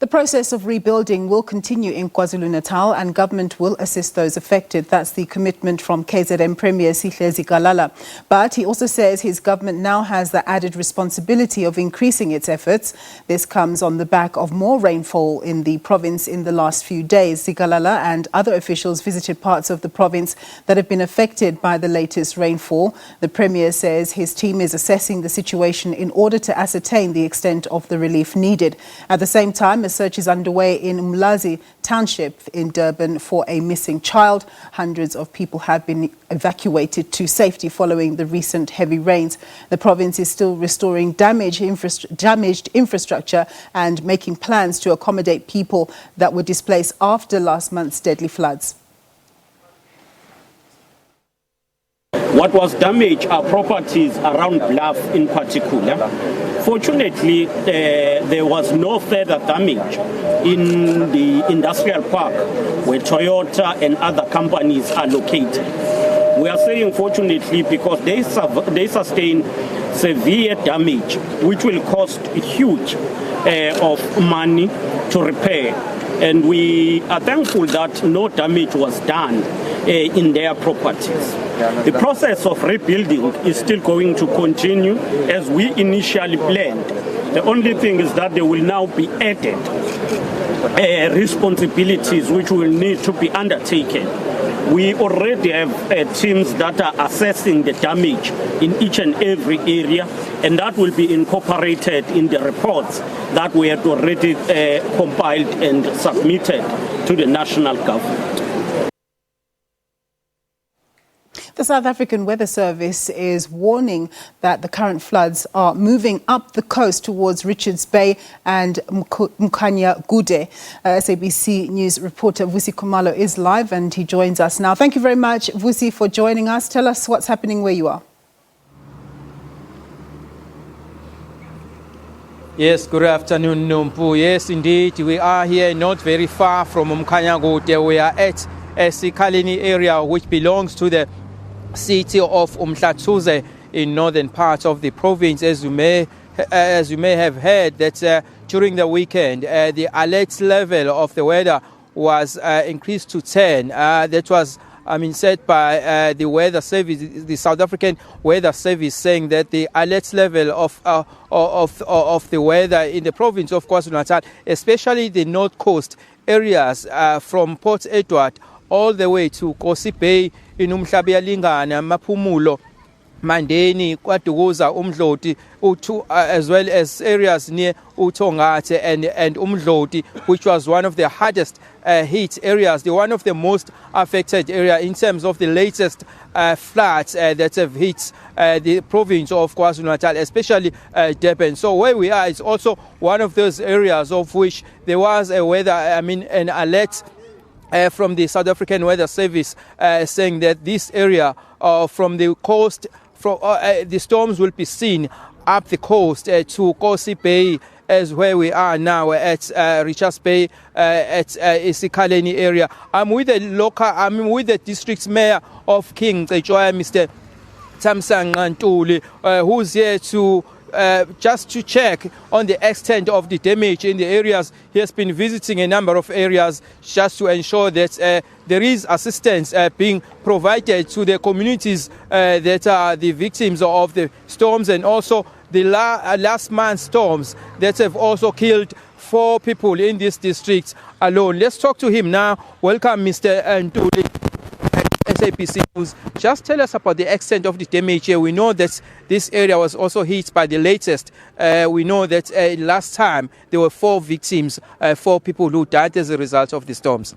The process of rebuilding will continue in KwaZulu-Natal and government will assist those affected. That's the commitment from KZN Premier Sihle Zikalala. But he also says his government now has the added responsibility of increasing its efforts. This comes on the back of more rainfall in the province in the last few days. Zikalala and other officials visited parts of the province that have been affected by the latest rainfall. The Premier says his team is assessing the situation in order to ascertain the extent of the relief needed. At the same time, a search is underway in uMlazi township in Durban for a missing child. Hundreds of people have been evacuated to safety following the recent heavy rains. The province is still restoring damaged infrastructure and making plans to accommodate people that were displaced after last month's deadly floods. What was damaged are properties around Bluff in particular. Fortunately, there was no further damage in the industrial park where Toyota and other companies are located. We are saying fortunately because they sustain severe damage which will cost huge of money to repair. And we are thankful that no damage was done in their properties. The process of rebuilding is still going to continue as we initially planned. The only thing is that there will now be added responsibilities which will need to be undertaken. We already have teams that are assessing the damage in each and every area, and that will be incorporated in the reports that we had already compiled and submitted to the national government. The South African Weather Service is warning that the current floods are moving up the coast towards Richards Bay and Mkhanya Gude. SABC News reporter Vusi Khumalo is live and he joins us now. Thank you very much, Vusi, for joining us. Tell us what's happening where you are. Yes, good afternoon, Nompu. Yes, indeed, we are here not very far from Mkhanya Gude. We are at Sikalini area, which belongs to the city of uMlazi in northern parts of the province. As you may have heard that during the weekend the alert level of the weather was increased to 10. That was said by the weather service, the South African Weather Service, saying that the alert level of the weather in the province of KwaZulu-Natal, especially the north coast areas from Port Edward all the way to Kosi Bay, in uMhlabeyalingana, Maphumulo, Mandeni, KwaDukuza, uMdloti, as well as areas near uTongate and uMdloti, which was one of the hardest hit areas, one of the most affected area in terms of the latest floods that have hit the province of KwaZulu-Natal, especially Durban. So where we are is also one of those areas of which there was an alert from the South African Weather Service saying that this area from the coast, the storms will be seen up the coast to Kosi Bay, as where we are now at Richards Bay, at Sikaleni area. I'm with the district mayor of King Cetshwayo, Mr. Thamsanqa Ntuli, who's here to just to check on the extent of the damage in the areas. He has been visiting a number of areas just to ensure that there is assistance being provided to the communities that are the victims of the storms, and also the last month's storms that have also killed 4 people in this district alone. Let's talk to him now. Welcome, Mr. Ntuli. SABC News. Just tell us about the extent of the damage here. We know that this area was also hit by the latest. We know that last time there were 4 victims, 4 people who died as a result of the storms.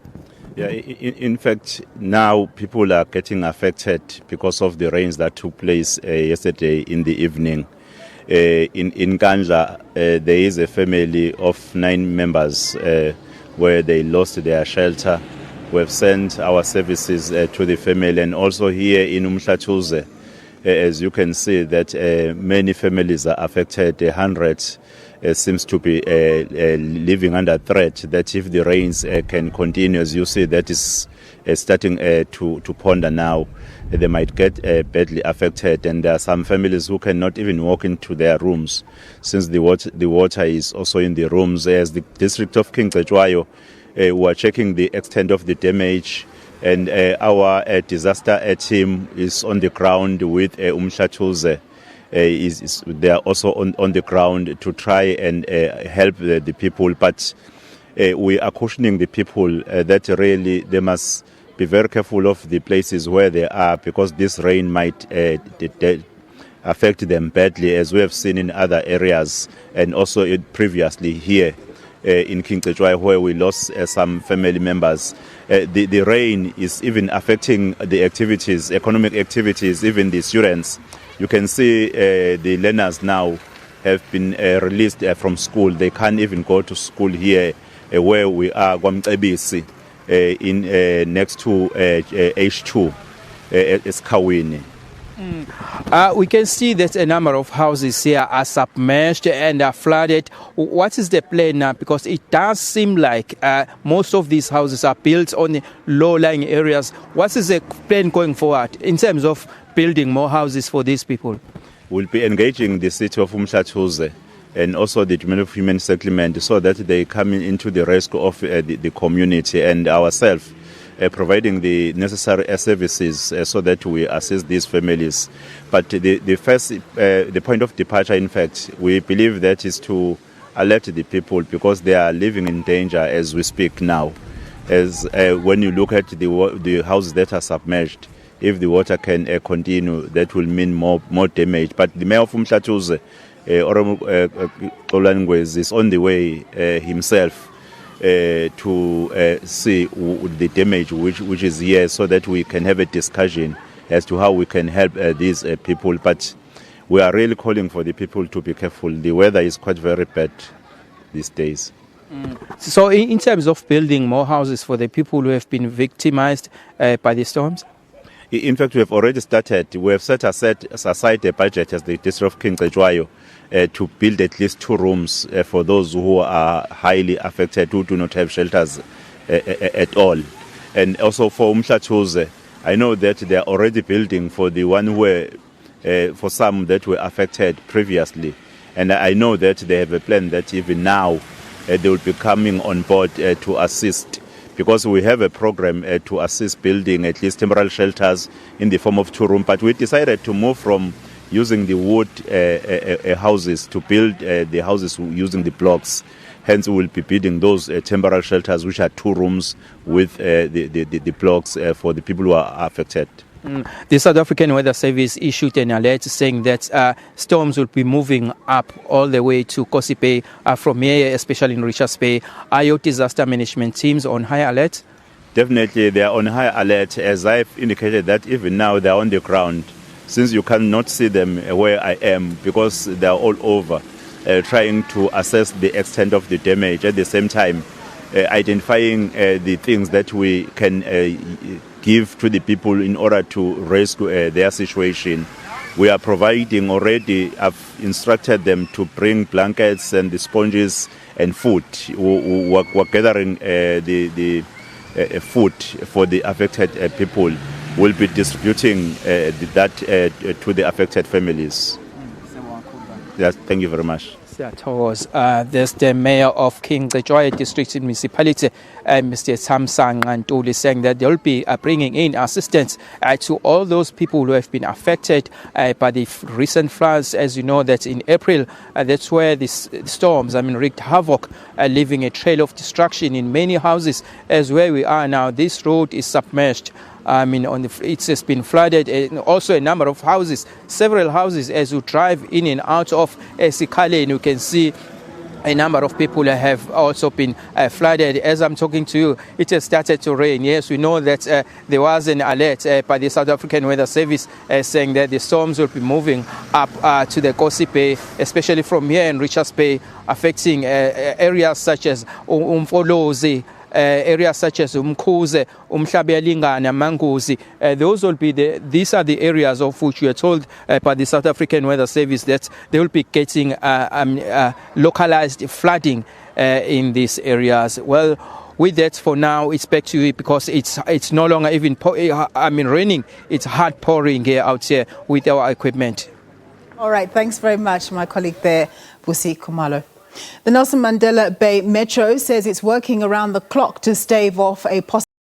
Yeah, in fact, now people are getting affected because of the rains that took place yesterday in the evening. In Kandla, there is a family of 9 members where they lost their shelter. We have sent our services to the family, and also here in uMlazi, as you can see that many families are affected. Hundreds seems to be living under threat that if the rains can continue, as you see, that is starting to ponder now. they might get badly affected, and there are some families who cannot even walk into their rooms since the water is also in the rooms. As the district of Cetshwayo, we are checking the extent of the damage, and our disaster team is on the ground with uMlazi. They are also on the ground to try and help the people, but we are cautioning the people that really they must be very careful of the places where they are, because this rain might affect them badly, as we have seen in other areas, and also previously here in Cetshwayo, where we lost some family members. The rain is even affecting the activities, economic activities, even the students. You can see the learners now have been released from school. They can't even go to school here where we are, KwaZulu-Natal, in next to H2, Eskawini. We can see that a number of houses here are submerged and are flooded. What is the plan now? Because it does seem like most of these houses are built on low-lying areas. What is the plan going forward in terms of building more houses for these people? We'll be engaging the city of uMlazi and also the Department of Human Settlement, so that they come into the rescue of the community, and ourselves providing the necessary services so that we assist these families. But the point of departure, in fact, we believe that is to alert the people, because they are living in danger as we speak now. As when you look at the houses that are submerged, if the water can continue, that will mean more damage. But the mayor of uMlazi, is on the way himself to see the damage which is here, so that we can have a discussion as to how we can help these people. But we are really calling for the people to be careful. The weather is quite very bad these days. So in terms of building more houses for the people who have been victimized by the storms? In fact, we have already started. We have set aside a budget as the district of Cetshwayo to build at least 2 rooms for those who are highly affected, who do not have shelters at all. And also for uMlazi, I know that they are already building for the one where, for some that were affected previously. And I know that they have a plan that even now they will be coming on board to assist, because we have a program to assist building at least temporary shelters in the form of 2 rooms. But we decided to move from using the wood houses to build the houses using the blocks. Hence, we will be building those temporary shelters, which are 2 rooms with the blocks for the people who are affected. The South African Weather Service issued an alert saying that storms will be moving up all the way to Kosi Bay from here, especially in Richards Bay. Are your disaster management teams on high alert? Definitely, they are on high alert. As I've indicated, that even now they are on the ground, since you cannot see them where I am, because they are all over, trying to assess the extent of the damage. At the same time, identifying the things that we can give to the people in order to rescue their situation. We are providing already, I've instructed them to bring blankets and the sponges and food. We're gathering the food for the affected people. We'll be distributing that to the affected families. Yes, thank you very much. There's the mayor of Cetshwayo District Municipality, Mr. Thamsanqa Ntuli, saying that they'll be bringing in assistance to all those people who have been affected by the recent floods. As you know, that in April, that's where the storms, wreaked havoc, leaving a trail of destruction in many houses. As where we are now, this road is submerged. It has been flooded, and also a number of houses, several houses, as you drive in and out of Zikalala, you can see a number of people have also been flooded. As I'm talking to you, it has started to rain. Yes, we know that there was an alert by the South African Weather Service saying that the storms will be moving up to the Kosi Bay, especially from here in Richards Bay, affecting areas such as uMlazi, areas such as uMkhuze, uMhlabelingana, Mangozi. These are the areas of which we are told by the South African Weather Service that they will be getting localized flooding in these areas. Well, with that, for now, it's back to you because it's no longer even raining. It's hard pouring here out here with our equipment. All right, thanks very much, my colleague there, Busi Kumalo. The Nelson Mandela Bay Metro says it's working around the clock to stave off a possible